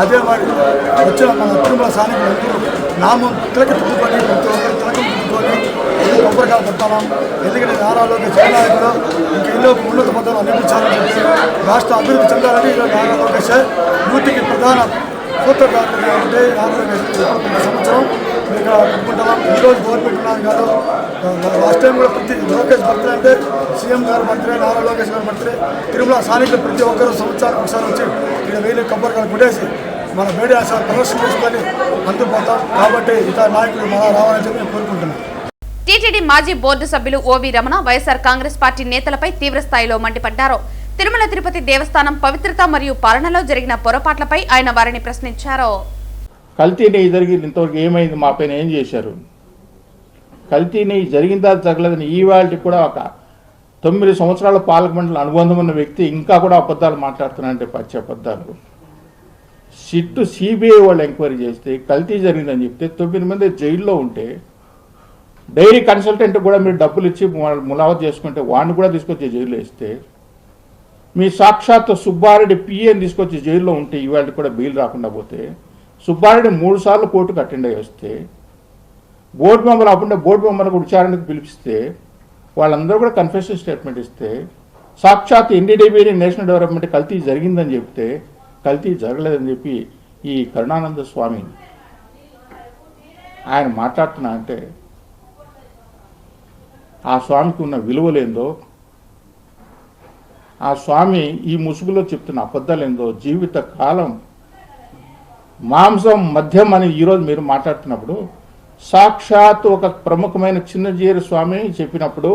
అదే వారి వచ్చిన మన తిరుమల స్థానికులందరూ నామం తిలక తిప్పుకొని ప్రతి ఒక్కరు తిలకం తిప్పుకొని కొబ్బరికాయలు పెడతాం. ఎందుకంటే నారా లోకేష్ నాయకుడు ఇంకా ఎన్నో ఉన్నత పదవులు అందించాలని చెప్పి రాష్ట్ర అభివృద్ధి చెందాలని ఈరోజు నారా లోకేష్ యూత్కి ప్రధాన సూత్రధారులుగా ఉంటే ప్రతి సంవత్సరం ఇక్కడ పెట్టుకుంటున్నాం. ఈరోజు గవర్నమెంట్ ఉన్నాను కాదు, లాస్ట్ టైం కూడా ప్రతి లోకేష్ బర్త్డే అంటే సీఎం గారు బర్త్డే, నారా లోకేష్ గారు బర్త్డే, తిరుమల స్థానికులు ప్రతి ఒక్కరు సంవత్సరానికి ఒకసారి వచ్చి ఇక్కడ 1000 కొబ్బరికాయలు కొట్టేసి మన మీడియా సార్ ప్రదర్శన చేసుకొని అందుకుపోతాం. కాబట్టి ఇతర నాయకులు మళ్ళా రావాలని చెప్పి నేను కోరుకుంటున్నాను. టీటీడీ మాజీ బోర్డు సభ్యులు ఓవి రమణ వైఎస్ఆర్ కాంగ్రెస్ పార్టీ నేతలపై తీవ్రస్థాయిలో మండిపడ్డారు. తిరుమల తిరుపతి దేవస్థానం పవిత్రత మరియు పాలనలో జరిగిన పొరపాట్లపై ఆయన వారిని ప్రశ్నించారు. కల్తీ నెయ్యి జరిగింది, ఇంతవరకు ఏమైంది, మా పైన ఏం చేశారు? కల్తీ నెయ్యి జరిగిందా జరగలేదని ఈవాళకి కూడా ఒక 9 సంవత్సరాల పాలక మండలి అనుబంధం ఉన్న వ్యక్తి ఇంకా కూడా అబద్ధాలు మాట్లాడుతున్నారంటే పచ్చి అబద్ధాలు. సిబిఐ వాళ్ళు ఎంక్వైరీ చేస్తే కల్తీ జరిగిందని చెప్తే 9 మంది జైల్లో ఉంటే డైరీ కన్సల్టెంట్ కూడా మీరు డబ్బులు ఇచ్చి ములావత్ చేసుకుంటే వాడిని కూడా తీసుకొచ్చి జైల్లో వేస్తే, మీ సాక్షాత్ సుబ్బారెడ్డి పిఏని తీసుకొచ్చి జైల్లో ఉంటే ఇవాళ కూడా బెయిల్ రాకుండా పోతే, సుబ్బారెడ్డి 3 సార్లు కోర్టుకు అటెండ్ అయ్యి వస్తే, బోర్డు మెంబర్ అప్పుడే బోర్డు మెంబర్కు విచారణకు పిలిపిస్తే వాళ్ళందరూ కూడా కన్ఫెషన్ స్టేట్మెంట్ ఇస్తే, సాక్షాత్ ఎన్డీడీబీ నేషనల్ డెవలప్మెంట్ కల్తీ జరిగిందని చెప్తే కల్తీ జరగలేదని చెప్పి ఈ కరుణానంద స్వామి ఆయన మాట్లాడుతున్నా అంటే ఆ స్వామికి ఉన్న విలువలేందో, ఆ స్వామి ఈ ముసుగులో చెప్తున్న అబద్ధాలేందో, జీవిత కాలం మాంసం మద్యం అని ఈరోజు మీరు మాట్లాడుతున్నప్పుడు సాక్షాత్ ఒక ప్రముఖమైన చిన్నజీర స్వామి చెప్పినప్పుడు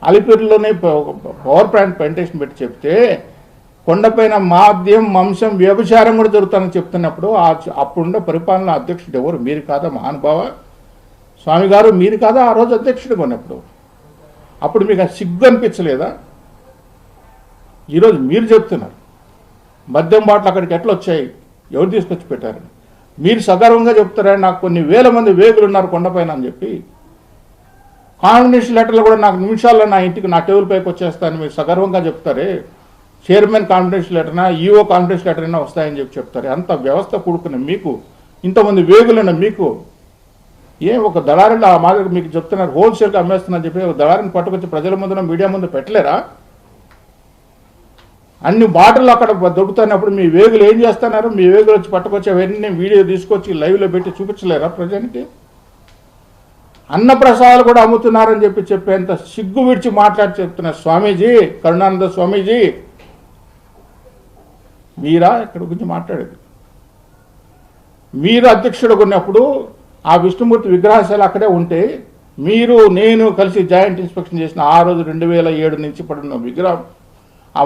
అలిపిరిలోనే పవర్ ప్లాంట్ ప్లాంటేషన్ పెట్టి చెప్తే కొండపైన మాద్యం మాంసం వ్యభిచారం కూడా జరుగుతుందని చెప్తున్నప్పుడు అప్పుడున్న పరిపాలన అధ్యక్షుడు ఎవరు? మీరు కాదా మహానుభావ స్వామి గారు? మీరు కాదా ఆ రోజు అధ్యక్షుడు కొన్నప్పుడు? అప్పుడు మీకు సిగ్గు అనిపించలేదా? ఈరోజు మీరు చెప్తున్నారు మద్యం బాటలు అక్కడికి ఎట్లా వచ్చాయి, ఎవరు తీసుకొచ్చి పెట్టారు? మీరు సగర్వంగా చెప్తారా నాకు కొన్ని వేల మంది వేగులు ఉన్నారు కొండపైన అని చెప్పి. కాంబినేషన్ లెటర్లు కూడా నాకు నిమిషాల్లో నా ఇంటికి నా టేబుల్ పైకి వచ్చేస్తాయని మీరు సగర్వంగా చెప్తారే. చైర్మన్ కాంబినేషన్ లెటర్నా, ఈఓ కాంబినేషన్ లెటర్ అయినా వస్తాయని చెప్పి చెప్తారే. అంత వ్యవస్థ కూడుకున్న మీకు, ఇంతమంది వేగులున్న మీకు ఒక దళారులు ఆ మాదిరి మీకు చెప్తున్నారు హోల్సేల్గా అమ్మేస్తున్నారని చెప్పి ఒక దళారిని పట్టుకొచ్చి ప్రజల ముందున మీడియా ముందు పెట్టలేరా? అన్ని బాటలు అక్కడ దొరుకుతున్నప్పుడు మీ వేగులు ఏం చేస్తున్నారు? మీ వేగులు వచ్చి పట్టుకొచ్చి అవన్నీ వీడియో తీసుకొచ్చి లైవ్లో పెట్టి చూపించలేరా ప్రజలకి? అన్నప్రసాదాలు కూడా అమ్ముతున్నారని చెప్పేంత సిగ్గు విడిచి మాట్లాడి చెప్తున్నారు స్వామీజీ, కరుణానంద స్వామీజీ. మీరా ఇక్కడ గురించి మాట్లాడేది? మీరు అధ్యక్షుడు ఉన్నప్పుడు ఆ విష్ణుమూర్తి విగ్రహశాల అక్కడే ఉంటే మీరు నేను కలిసి జాయింట్ ఇన్స్పెక్షన్ చేసిన ఆ రోజు 2007 నుంచి పడిన విగ్రహం ఆ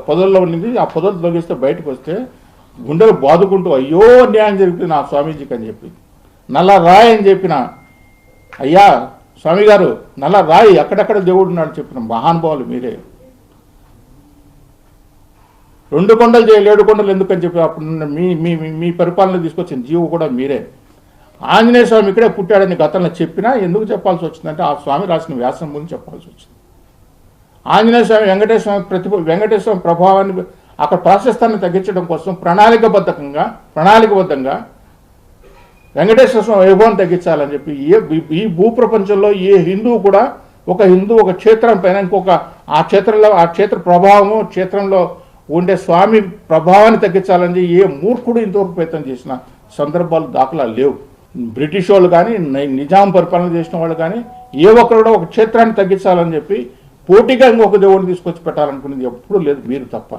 పొదల్లో ఉండింది. ఆ పొదలు తొలగిస్తే బయటకు వస్తే గుండెలు బాదుకుంటూ అయ్యో అన్యాయం జరుగుతుంది నా స్వామీజీకి అని చెప్పి నల్ల రాయి అని చెప్పిన, అయ్యా స్వామి గారు నల్ల రాయి అక్కడక్కడ దేవుడు ఉన్నాడు చెప్పిన మహానుభావులు మీరే. 2 కొండలు చేయాలి 7 కొండలు ఎందుకని చెప్పి అప్పుడు మీ పరిపాలన తీసుకొచ్చిన జీవు కూడా మీరే. ఆంజనేయ స్వామి ఇక్కడే పుట్టాడని గతంలో చెప్పినా ఎందుకు చెప్పాల్సి వచ్చిందంటే ఆ స్వామి రాసిన వ్యాసం గురించి చెప్పాల్సి వచ్చింది. ఆంజనేయ స్వామి వెంకటేశ్వర స్వామి ప్రభావాన్ని అక్కడ ప్రాశస్తాన్ని తగ్గించడం కోసం ప్రణాళికబద్ధంగా వెంకటేశ్వర స్వామి వైభవం తగ్గించాలని చెప్పి ఈ భూప్రపంచంలో ఏ హిందువు కూడా ఒక క్షేత్రం పైన ఇంకొక ఆ క్షేత్ర ప్రభావము క్షేత్రంలో ఉండే స్వామి ప్రభావాన్ని తగ్గించాలని ఏ మూర్ఖుడు ఇంతవరకు ప్రయత్నం చేసిన సందర్భాలు దాఖలా లేవు. బ్రిటిష్ వాళ్ళు కానీ నిజాం పరిపాలన చేసిన వాళ్ళు కానీ ఏ ఒక్కరు కూడా ఒక క్షేత్రాన్ని తగ్గించాలని చెప్పి పోటీగా ఇంకొక దేవుడిని తీసుకొచ్చి పెట్టాలనుకునేది ఎప్పుడూ లేదు, మీరు తప్ప.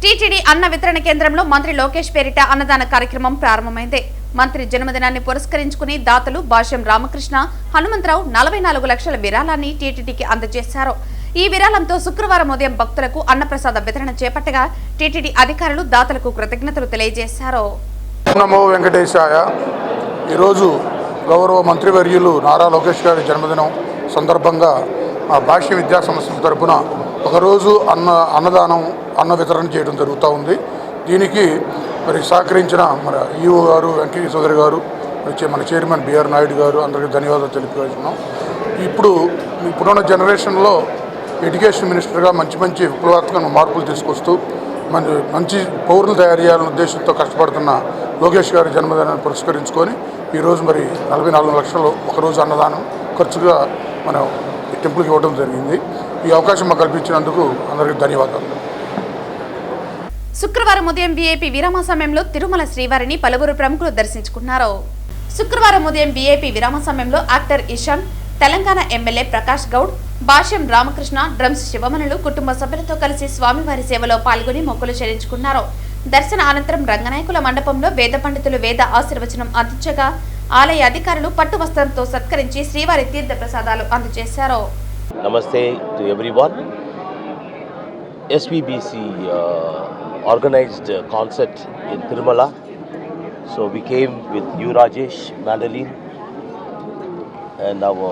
టీటీడీ అన్న వితరణ కేంద్రంలో మంత్రి లోకేష్ పేరిట అన్నదాన కార్యక్రమం ప్రారంభమైంది. మంత్రి జన్మదినాన్ని పురస్కరించుకుని దాతలు భాష్యం రామకృష్ణ, హనుమంతరావు 44 లక్షల విరాళాన్ని టీటీడీకి అందజేశారు. ఈ విరాళంతో శుక్రవారం ఉదయం భక్తులకు అన్నప్రసాద వితరణ చేపట్టగా టీటీడీ అధికారులు దాతలకు కృతజ్ఞతలు తెలియజేశారు. నమో వెంకటేశాయ. ఈరోజు గౌరవ మంత్రివర్యులు నారా లోకేష్ గారి జన్మదినం సందర్భంగా మా భాష్య విద్యా సంస్థల తరపున ఒకరోజు అన్న వితరణ చేయడం జరుగుతూ ఉంది. దీనికి మరి సహకరించిన మన ఈఓ గారు వెంకయ్య చౌదరి గారు, మన చైర్మన్ బిఆర్ నాయుడు గారు అందరికీ ధన్యవాదాలు తెలియజేస్తున్నాం. ఇప్పుడున్న జనరేషన్లో ఎడ్యుకేషన్ మినిస్టర్గా మంచి విప్లవాత్మక మార్పులు తీసుకొస్తూ మంచి పౌరులు తయారు చేయాలనే ఉద్దేశంతో కష్టపడుతున్న లోకేష్ గారి జన్మదినాన్ని పురస్కరించుకొని ఈరోజు మరి 44 లక్షలు ఒకరోజు అన్నదానం ఖర్చుగా మనం టెంపుల్కి ఇవ్వడం జరిగింది. ఈ అవకాశం మాకు కల్పించినందుకు అందరికీ ధన్యవాదాలు. శుక్రవారం ఉదయం వీఐపీ విరామ సమయంలో తిరుమల శ్రీవారిని పలువురు ప్రముఖులు దర్శించుకున్నారు. శుక్రవారం ఉదయం వీఐపీ విరామ సమయంలో యాక్టర్ ఇషాన్, తెలంగాణ ఎమ్మెల్యే ప్రకాష్ గౌడ్, భాష్యం రామకృష్ణ, డ్రమ్స్ శివమణులు కుటుంబ సభ్యులతో కలిసి స్వామివారి సేవలో పాల్గొని మొక్కులు చెల్లించుకున్నారు. దర్శన అనంతరం రంగనాయకుల మండపంలో వేద పండితులు వేద ఆశీర్వచనం అందించగా ఆలయ అధికారులు పట్టు వస్త్రంతో సత్కరించి శ్రీవారి తీర్థ ప్రసాదాలు అందజేశారు. నమస్తే to everyone. SVBC organized concert in Tirumala. So we came with you Rajesh, Mandolin, and our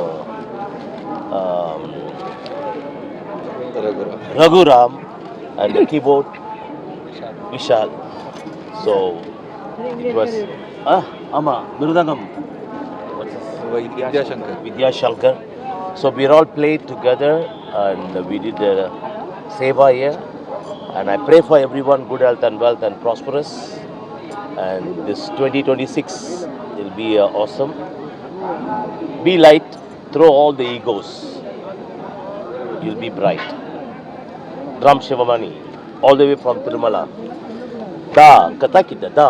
Raghuram, and the keyboard Vishal. So it was Mirudangam. What's this? Vidya Shankar. So we all played together and we did seva here. And I pray for everyone good health and wealth and prosperous. And this 2026 will be awesome. Be light, throw all the egos. You'll be bright. Drum Shivamani, all the way from Tirumala. Da, katakita da,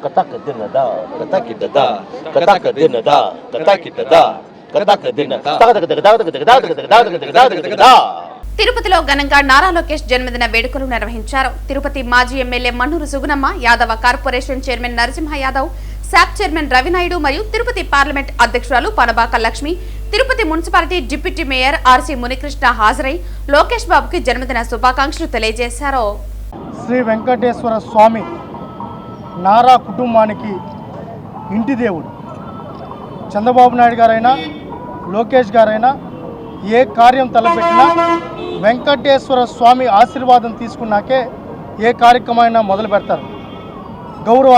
katakadina da, katakita da, katakadina da, katakita da, katakadina da. తిరుపతిలో ఘనంగా నారా లోకేష్ జన్మదిన వేడుకలు నిర్వహించారు. తిరుపతి మాజీ MLA Mannuru Sugunamma, Yadava corporation chairman Narasimha Yadav, SAAP chairman Ravinaidu మరియు Tirupati parliament అధ్యక్షురాలు Panabaka Lakshmi, Tirupati municipality deputy mayor RC Munikrishna హాజరై లోకేష్ బాబుకి జన్మదిన శుభాకాంక్షలు తెలియజేశారు. శ్రీ వెంకటేశ్వర స్వామి నారా కుటుంబానికి ఇంటి దేవుడు. చంద్రబాబు నాయుడు గారైనా లోకేష్ గారైనా ఏ కార్యం తలపెట్టినా వెంకటేశ్వర స్వామి ఆశీర్వాదం తీసుకున్నాకే ఏ కార్యక్రమైనా మొదలు పెడతారు. గౌరవ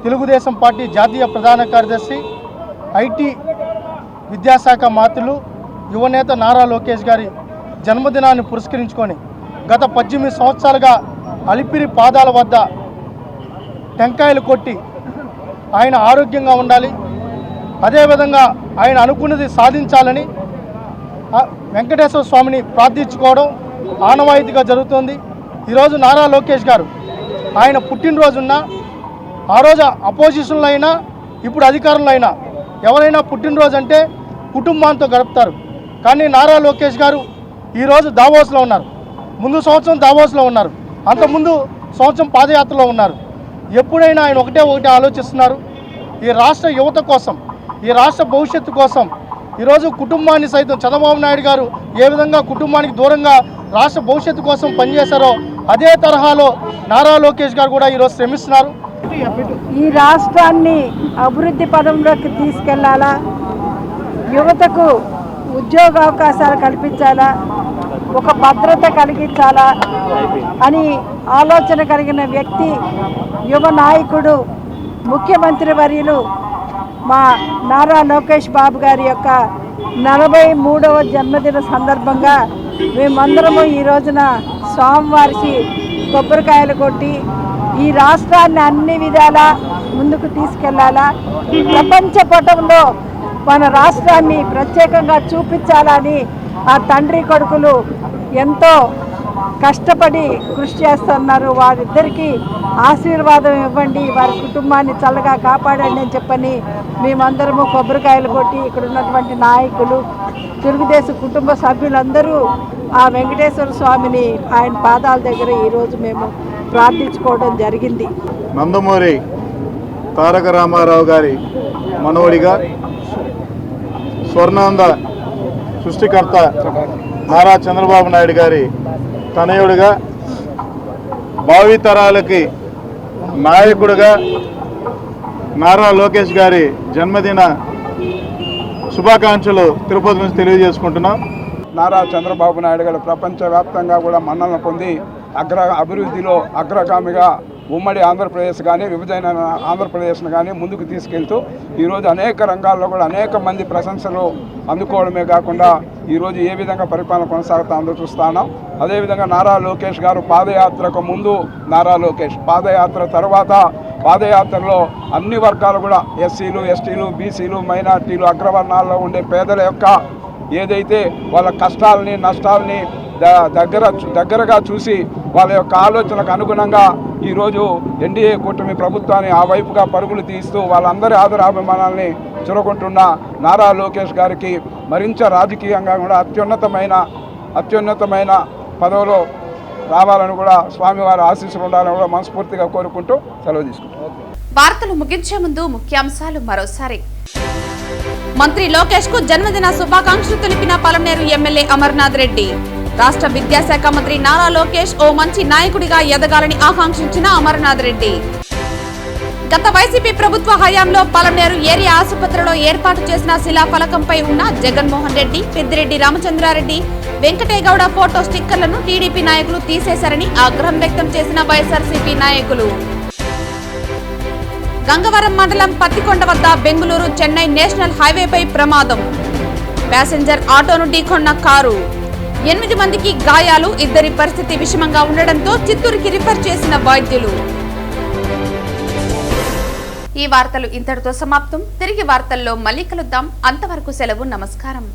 తెలుగుదేశం పార్టీ జాతీయ ప్రధాన కార్యదర్శి, ఐటీ విద్యాశాఖ మంత్రులు, యువనేత నారా లోకేష్ గారి జన్మదినాన్ని పురస్కరించుకొని గత 18 సంవత్సరాలుగా అలిపిరి పాదాల వద్ద టెంకాయలు కొట్టి ఆయన ఆరోగ్యంగా ఉండాలి, అదేవిధంగా ఆయన అనుకున్నది సాధించాలని వెంకటేశ్వర స్వామిని ప్రార్థించుకోవడం ఆనవాయితీగా జరుగుతుంది. ఈరోజు నారా లోకేష్ గారు ఆయన పుట్టినరోజున్న ఆ రోజు అపోజిషన్లో అయినా ఇప్పుడు అధికారంలో అయినా ఎవరైనా పుట్టినరోజు అంటే కుటుంబాంతో గడుపుతారు. కానీ నారా లోకేష్ గారు ఈరోజు దావోస్లో ఉన్నారు, ముందు సంవత్సరం దావోస్లో ఉన్నారు, అంతకుముందు సంవత్సరం పాదయాత్రలో ఉన్నారు. ఎప్పుడైనా ఆయన ఒకటే ఆలోచిస్తున్నారు, ఈ రాష్ట్ర యువత కోసం, ఈ రాష్ట్ర భవిష్యత్తు కోసం. ఈరోజు కుటుంబాన్ని సైతం చంద్రబాబు నాయుడు గారు ఏ విధంగా కుటుంబానికి దూరంగా రాష్ట్ర భవిష్యత్తు కోసం పనిచేశారో అదే తరహాలో నారా లోకేష్ గారు కూడా ఈరోజు శ్రమిస్తున్నారు. ఈ రాష్ట్రాన్ని అభివృద్ధి పదంలోకి తీసుకెళ్లాలా, యువతకు ఉద్యోగ అవకాశాలు కల్పించాలా, ఒక భద్రత కలిగించాలా అని ఆలోచన కలిగిన వ్యక్తి, యువ నాయకుడు, ముఖ్యమంత్రి వర్యులు మా నారా లోకేష్ బాబు గారి యొక్క 43వ జన్మదిన సందర్భంగా మేమందరము ఈ రోజున స్వామివారికి కొబ్బరికాయలు కొట్టి ఈ రాష్ట్రాన్ని అన్ని విధాలా ముందుకు తీసుకెళ్లాలా, ప్రపంచ పటంలో మన రాష్ట్రాన్ని ప్రత్యేకంగా చూపించాలని ఆ తండ్రి కొడుకులు ఎంతో కష్టపడి కృషి చేస్తున్నారు. వారిద్దరికీ ఆశీర్వాదం ఇవ్వండి, వారి కుటుంబాన్ని చల్లగా కాపాడండి అని చెప్పని మేమందరము కొబ్బరికాయలు కొట్టి ఇక్కడ ఉన్నటువంటి నాయకులు, తెలుగుదేశం కుటుంబ సభ్యులందరూ ఆ వెంకటేశ్వర స్వామిని ఆయన పాదాల దగ్గర ఈరోజు మేము ప్రార్థించుకోవడం జరిగింది. నందమూరి తారక రామారావు గారి మనవడిగా, స్వర్ణాంధ్ర సృష్టికర్త నారా చంద్రబాబు నాయుడు గారి తనయుడిగా, భావితరాలకి నాయకుడిగా నారా లోకేష్ గారి జన్మదిన శుభాకాంక్షలు తిరుపతి నుంచి తెలియజేసుకుంటున్నాం. నారా చంద్రబాబు నాయుడు గారు ప్రపంచవ్యాప్తంగా కూడా మన్ననలు పొంది అభివృద్ధిలో అగ్రగామిగా ఉమ్మడి ఆంధ్రప్రదేశ్ కానీ విభజన ఆంధ్రప్రదేశ్ను కానీ ముందుకు తీసుకెళ్తూ ఈరోజు అనేక రంగాల్లో కూడా అనేక మంది ప్రశంసలు అందుకోవడమే కాకుండా ఈరోజు ఏ విధంగా పరిపాలన కొనసాగుతుందో చూస్తున్నాం. అదేవిధంగా నారా లోకేష్ గారు పాదయాత్రకు ముందు నారా లోకేష్, పాదయాత్ర తర్వాత పాదయాత్రలో అన్ని వర్గాలు కూడా ఎస్సీలు, ఎస్టీలు, బీసీలు, మైనార్టీలు, అగ్రవర్ణాల్లో ఉండే పేదల యొక్క ఏదైతే వాళ్ళ కష్టాలని నష్టాలని దగ్గరగా చూసి వాళ్ళ యొక్క ఆలోచనకు అనుగుణంగా ఈరోజు ఎన్డీఏ కూటమి ప్రభుత్వాన్ని ఆ వైపుగా పరుగులు తీస్తూ వాళ్ళందరి ఆదరాభిమానాల్ని చురగొంటున్న నారా లోకేష్ గారికి మరింత రాజకీయంగా కూడా అత్యున్నతమైన పదవిలో రావాలని కూడా స్వామివారి ఆశీస్సులు ఉండాలని కూడా మనస్ఫూర్తిగా కోరుకుంటూ సెలవు తీసుకుంటాం. వార్తలు ముగించే ముందు ముఖ్యాంశాలు మరోసారి. మంత్రి లోకేష్ కు జన్మదిన శుభాకాంక్షలు తెలిపిన పలమనేరు ఎమ్మెల్యే అమర్నాథ్ రెడ్డి. రాష్ట్ర విద్యాశాఖ మంత్రి నారా లోకేష్ ఓ మంచి నాయకుడిగా ఎదగాలని ఆకాంక్షించిన అమర్నాథ్ రెడ్డి. గత వైసీపీ ప్రభుత్వ హయాంలో పలమనేరు ఏరియా ఆసుపత్రిలో ఏర్పాటు చేసిన శిలాఫలకంపై ఉన్న జగన్మోహన్ రెడ్డి, పెద్దిరెడ్డి రామచంద్రారెడ్డి, వెంకటేగౌడ ఫోటో స్టిక్కర్లను టీడీపీ నాయకులు తీసేశారని ఆగ్రహం వ్యక్తం చేసిన వైఎస్ఆర్సీపీ నాయకులు. గంగవరం మండలం పత్తికొండ వద్ద బెంగళూరు చెన్నై నేషనల్ హైవేపై ప్రమాదం. ప్యాసింజర్ ఆటోను ఢీకొన్న కారు. 8 మందికి గాయాలు, 2 పరిస్థితి విషమంగా ఉండడంతో చిత్తూరుకి రిఫర్ చేసిన వైద్యులు. ఈ వార్తలు ఇంతటితో సమాప్తం. తిరిగి వార్తల్లో మళ్ళీ కలుద్దాం. అంతవరకు సెలవు. నమస్కారం.